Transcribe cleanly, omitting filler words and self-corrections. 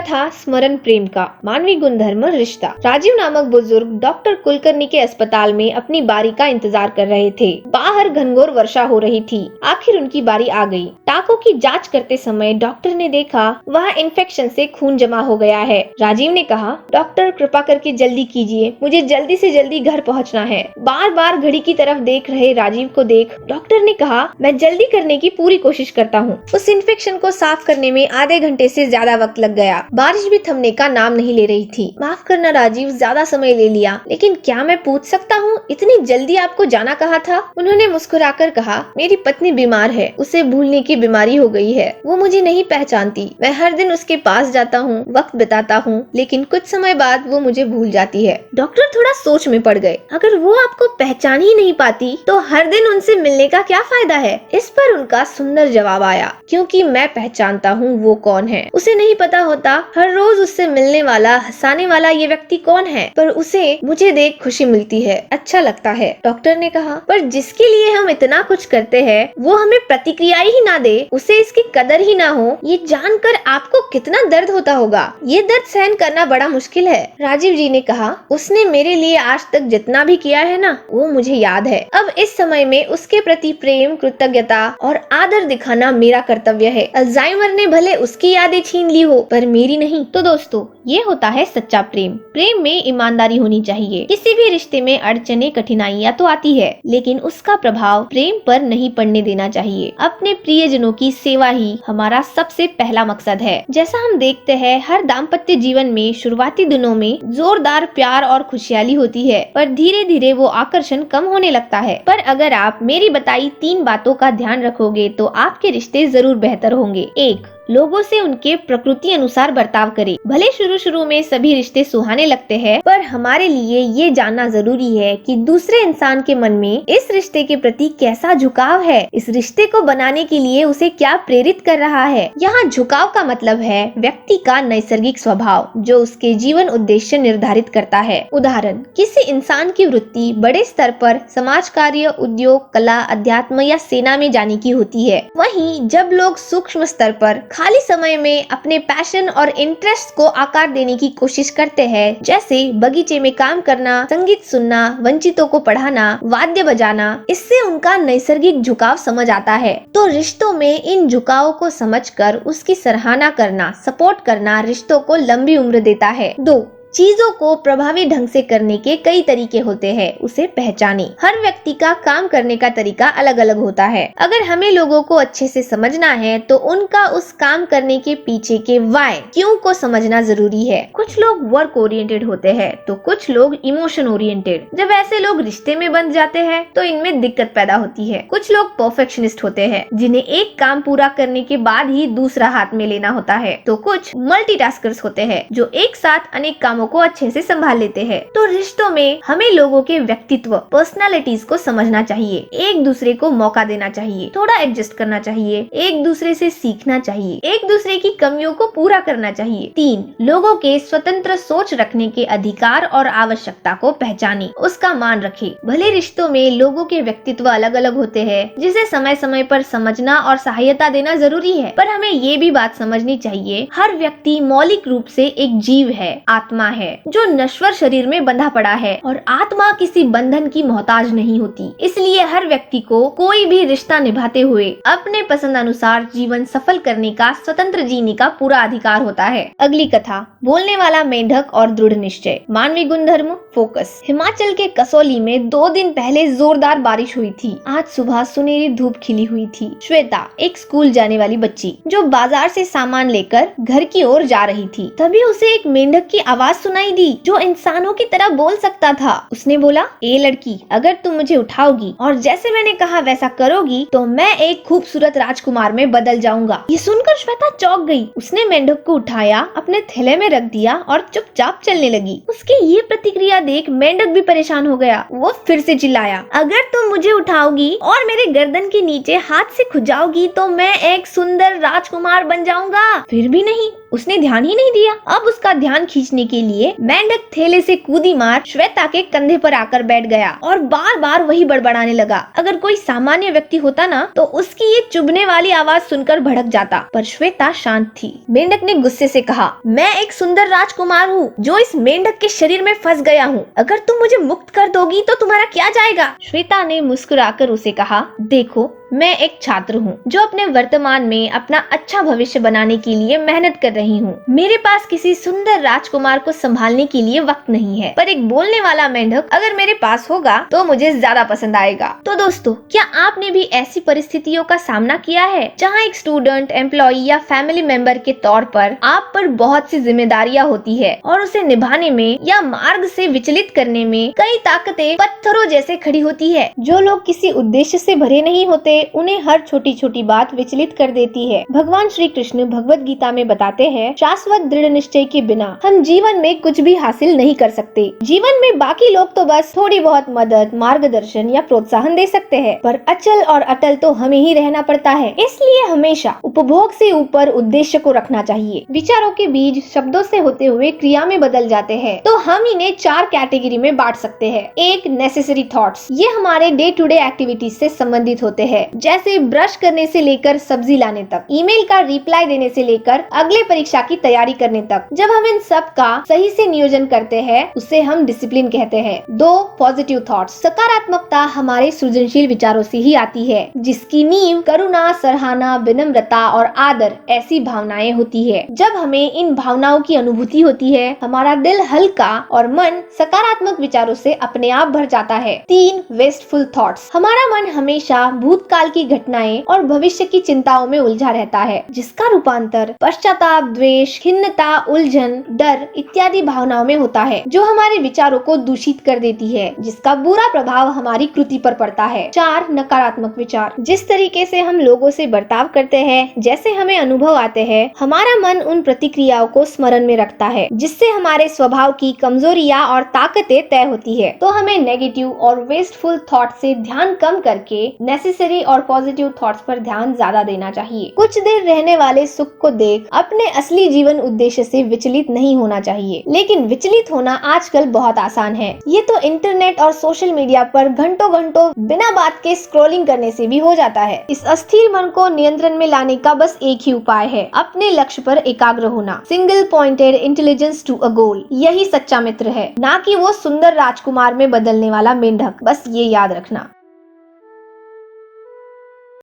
कथा स्मरण प्रेम का मानवीय गुणधर्म रिश्ता। राजीव नामक बुजुर्ग डॉक्टर कुलकर्णी के अस्पताल में अपनी बारी का इंतजार कर रहे थे। बाहर घनघोर वर्षा हो रही थी। आखिर उनकी बारी आ गई। टाँकों की जांच करते समय डॉक्टर ने देखा वह इन्फेक्शन से खून जमा हो गया है। राजीव ने कहा, डॉक्टर कृपा करके जल्दी कीजिए, मुझे जल्दी से जल्दी घर पहुंचना है। बार बार घड़ी की तरफ देख रहे राजीव को देख डॉक्टर ने कहा, मैं जल्दी करने की पूरी कोशिश करता हूँ। उस इन्फेक्शन को साफ करने में आधे घंटे से ज्यादा वक्त लग गया। बारिश भी थमने का नाम नहीं ले रही थी। माफ करना राजीव, ज्यादा समय ले लिया, लेकिन क्या मैं पूछ सकता हूँ इतनी जल्दी आपको जाना कहा था? उन्होंने मुस्कुराकर कहा, मेरी पत्नी बीमार है, उसे भूलने की बीमारी हो गई है। वो मुझे नहीं पहचानती। मैं हर दिन उसके पास जाता हूँ, वक्त बिताता हूँ, लेकिन कुछ समय बाद वो मुझे भूल जाती है। डॉक्टर थोड़ा सोच में पड़ गए। अगर वो आपको पहचान ही नहीं पाती तो हर दिन उनसे मिलने का क्या फायदा है? इस पर उनका सुंदर जवाब आया, क्योंकि मैं पहचानता हूँ वो कौन है। उसे नहीं पता होता हर रोज उससे मिलने वाला, हंसाने वाला ये व्यक्ति कौन है, पर उसे मुझे देख खुशी मिलती है, अच्छा लगता है। डॉक्टर ने कहा, पर जिसके लिए हम इतना कुछ करते हैं वो हमें प्रतिक्रिया ही ना दे, उसे इसकी कदर ही ना हो, ये जानकर आपको कितना दर्द होता होगा। ये दर्द सहन करना बड़ा मुश्किल है। राजीव जी ने कहा, उसने मेरे लिए आज तक जितना भी किया है ना, वो मुझे याद है। अब इस समय में उसके प्रति प्रेम, कृतज्ञता और आदर दिखाना मेरा कर्तव्य है। अल्जाइमर ने भले उसकी यादें छीन ली हो, पर मेरी नहीं। तो दोस्तों, ये होता है सच्चा प्रेम। प्रेम में ईमानदारी होनी चाहिए। किसी भी रिश्ते में अड़चने, कठिनाइयाँ तो आती है, लेकिन उसका प्रभाव प्रेम पर नहीं पड़ने देना चाहिए। अपने प्रियजनों की सेवा ही हमारा सबसे पहला मकसद है। जैसा हम देखते हैं, हर दाम्पत्य जीवन में शुरुआती दिनों में जोरदार प्यार और खुशहाली होती है, पर धीरे धीरे वो आकर्षण कम होने लगता है। पर अगर आप मेरी बताई 3 बातों का ध्यान रखोगे तो आपके रिश्ते जरूर बेहतर होंगे। 1, लोगों से उनके प्रकृति अनुसार बर्ताव करें। भले शुरू शुरू में सभी रिश्ते सुहाने लगते हैं, पर हमारे लिए ये जानना जरूरी है कि दूसरे इंसान के मन में इस रिश्ते के प्रति कैसा झुकाव है, इस रिश्ते को बनाने के लिए उसे क्या प्रेरित कर रहा है। यहाँ झुकाव का मतलब है व्यक्ति का नैसर्गिक स्वभाव, जो उसके जीवन उद्देश्य निर्धारित करता है। उदाहरण, किसी इंसान की वृत्ति बड़े स्तर पर समाज कार्य, उद्योग, कला, अध्यात्म या सेना में जाने की होती है। वहीं जब लोग सूक्ष्म स्तर पर खाली समय में अपने पैशन और इंटरेस्ट को आकार देने की कोशिश करते हैं, जैसे बगीचे में काम करना, संगीत सुनना, वंचितों को पढ़ाना, वाद्य बजाना, इससे उनका नैसर्गिक झुकाव समझ आता है। तो रिश्तों में इन झुकावों को समझकर उसकी सराहना करना, सपोर्ट करना रिश्तों को लंबी उम्र देता है। 2, चीजों को प्रभावी ढंग से करने के कई तरीके होते हैं, उसे पहचाने। हर व्यक्ति का काम करने का तरीका अलग अलग होता है। अगर हमें लोगों को अच्छे से समझना है तो उनका उस काम करने के पीछे के व्हाय, क्यों को समझना जरूरी है। कुछ लोग वर्क ओरिएंटेड होते हैं तो कुछ लोग इमोशन ओरिएंटेड। जब ऐसे लोग रिश्ते में बंध जाते हैं तो इनमें दिक्कत पैदा होती है। कुछ लोग परफेक्शनिस्ट होते हैं, जिन्हें एक काम पूरा करने के बाद ही दूसरा हाथ में लेना होता है। तो कुछ मल्टीटास्कर्स होते हैं, जो एक साथ अनेक कामों को अच्छे से संभाल लेते हैं। तो रिश्तों में हमें लोगों के व्यक्तित्व, पर्सनालिटीज को समझना चाहिए, एक दूसरे को मौका देना चाहिए, थोड़ा एडजस्ट करना चाहिए, एक दूसरे से सीखना चाहिए, एक दूसरे की कमियों को पूरा करना चाहिए। 3, लोगों के स्वतंत्र सोच रखने के अधिकार और आवश्यकता को पहचाने, उसका मान रखे। भले रिश्तों में लोगों के व्यक्तित्व अलग अलग होते हैं, जिसे समय समय पर समझना और सहायता देना जरूरी है, पर हमें ये भी बात समझनी चाहिए, हर व्यक्ति मौलिक रूप से एक जीव है, आत्मा है, जो नश्वर शरीर में बंधा पड़ा है, और आत्मा किसी बंधन की मोहताज नहीं होती। इसलिए हर व्यक्ति को कोई भी रिश्ता निभाते हुए अपने पसंद अनुसार जीवन सफल करने का, स्वतंत्र जीने का पूरा अधिकार होता है। अगली कथा, बोलने वाला मेंढक और दृढ़ निश्चय। मानवीय गुणधर्म फोकस। हिमाचल के कसौली में 2 दिन पहले जोरदार बारिश हुई थी। आज सुबह सुनहरी धूप खिली हुई थी। श्वेता, एक स्कूल जाने वाली बच्ची, जो बाजार से सामान लेकर घर की ओर जा रही थी, तभी उसे एक मेंढक की आवाज सुनाई दी, जो इंसानों की तरह बोल सकता था। उसने बोला, ए लड़की, अगर तुम मुझे उठाओगी और जैसे मैंने कहा वैसा करोगी तो मैं एक खूबसूरत राजकुमार में बदल जाऊंगा। ये सुनकर श्वेता चौंक गई। उसने मेंढक को उठाया, अपने थैले में रख दिया और चुपचाप चलने लगी। उसकी ये प्रतिक्रिया देख मेंढक भी परेशान हो गया। वो फिर से चिल्लाया, अगर तुम मुझे उठाओगी और मेरे गर्दन के नीचे हाथ से खुजाओगी तो मैं एक सुंदर राजकुमार बन जाऊंगा। फिर भी नहीं, उसने ध्यान ही नहीं दिया। अब उसका ध्यान खींचने के लिए मेंढक थैले से कूदी मार श्वेता के कंधे पर आकर बैठ गया और बार बार वही बड़बड़ाने लगा। अगर कोई सामान्य व्यक्ति होता ना तो उसकी ये चुभने वाली आवाज सुनकर भड़क जाता, पर श्वेता शांत थी। मेंढक ने गुस्से से कहा, मैं एक सुंदर राजकुमार हूँ जो इस मेंढक के शरीर में फंस गया हूँ। अगर तुम मुझे मुक्त कर दोगी तो तुम्हारा क्या जाएगा? श्वेता ने मुस्कुराकर उसे कहा, देखो मैं एक छात्र हूँ जो अपने वर्तमान में अपना अच्छा भविष्य बनाने के लिए मेहनत कर रही हूँ। मेरे पास किसी सुंदर राजकुमार को संभालने के लिए वक्त नहीं है, पर एक बोलने वाला मेंढक अगर मेरे पास होगा तो मुझे ज्यादा पसंद आएगा। तो दोस्तों, क्या आपने भी ऐसी परिस्थितियों का सामना किया है जहाँ एक स्टूडेंट, एम्प्लॉय या फैमिली मेंबर के तौर पर आप पर बहुत सी जिम्मेदारियाँ होती है और उसे निभाने में या मार्ग से विचलित करने में कई ताकतें पत्थरों जैसे खड़ी होती है। जो लोग किसी उद्देश्य से भरे नहीं होते उन्हें हर छोटी छोटी बात विचलित कर देती है। भगवान श्री कृष्ण भगवत गीता में बताते हैं, शाश्वत दृढ़ निश्चय के बिना हम जीवन में कुछ भी हासिल नहीं कर सकते। जीवन में बाकी लोग तो बस थोड़ी बहुत मदद, मार्गदर्शन या प्रोत्साहन दे सकते हैं, पर अचल और अटल तो हमें ही रहना पड़ता है। इसलिए हमेशा उपभोग से ऊपर उद्देश्य को रखना चाहिए। विचारों के बीज शब्दों से होते हुए क्रिया में बदल जाते हैं, तो हम इन्हें 4 कैटेगरी में बांट सकते हैं। एक, नेसेसरी थॉट्स। ये हमारे डे टू डे एक्टिविटीज से संबंधित होते हैं, जैसे ब्रश करने से लेकर सब्जी लाने तक, ईमेल का रिप्लाई देने से लेकर अगले परीक्षा की तैयारी करने तक। जब हम इन सब का सही से नियोजन करते हैं उसे हम डिसिप्लिन कहते हैं। 2, पॉजिटिव थॉट्स। सकारात्मकता हमारे सृजनशील विचारों से ही आती है, जिसकी नींव करुणा, सराहना, विनम्रता और आदर ऐसी भावनाएं होती है। जब हमें इन भावनाओं की अनुभूति होती है हमारा दिल हल्का और मन सकारात्मक विचारों से अपने आप भर जाता है। 3, वेस्टफुल थॉट्स। हमारा मन हमेशा भूतकाल की घटनाएं और भविष्य की चिंताओं में उलझा रहता है, जिसका रूपांतर पश्चाताप, द्वेष, खिन्नता, उलझन, डर इत्यादि भावनाओं में होता है, जो हमारे विचारों को दूषित कर देती है, जिसका बुरा प्रभाव हमारी कृति पर पड़ता है। 4, नकारात्मक विचार। जिस तरीके से हम लोगों से बर्ताव करते हैं, जैसे हमें अनुभव आते हैं, हमारा मन उन प्रतिक्रियाओं को स्मरण में रखता है, जिससे हमारे स्वभाव की कमजोरियां और ताकतें तय होती है। तो हमें नेगेटिव और वेस्टफुल थॉट से ध्यान कम करके नेसेसरी और पॉजिटिव थॉट्स पर ध्यान ज्यादा देना चाहिए। कुछ देर रहने वाले सुख को देख अपने असली जीवन उद्देश्य से विचलित नहीं होना चाहिए, लेकिन विचलित होना आजकल बहुत आसान है। ये तो इंटरनेट और सोशल मीडिया पर घंटों घंटों बिना बात के स्क्रॉलिंग करने से भी हो जाता है। इस अस्थिर मन को नियंत्रण में लाने का बस एक ही उपाय है, अपने लक्ष्य पर एकाग्र होना। Single pointed intelligence to a goal, यही सच्चा मित्र है, ना कि वो सुंदर राजकुमार में बदलने वाला मेंढक। बस ये याद रखना।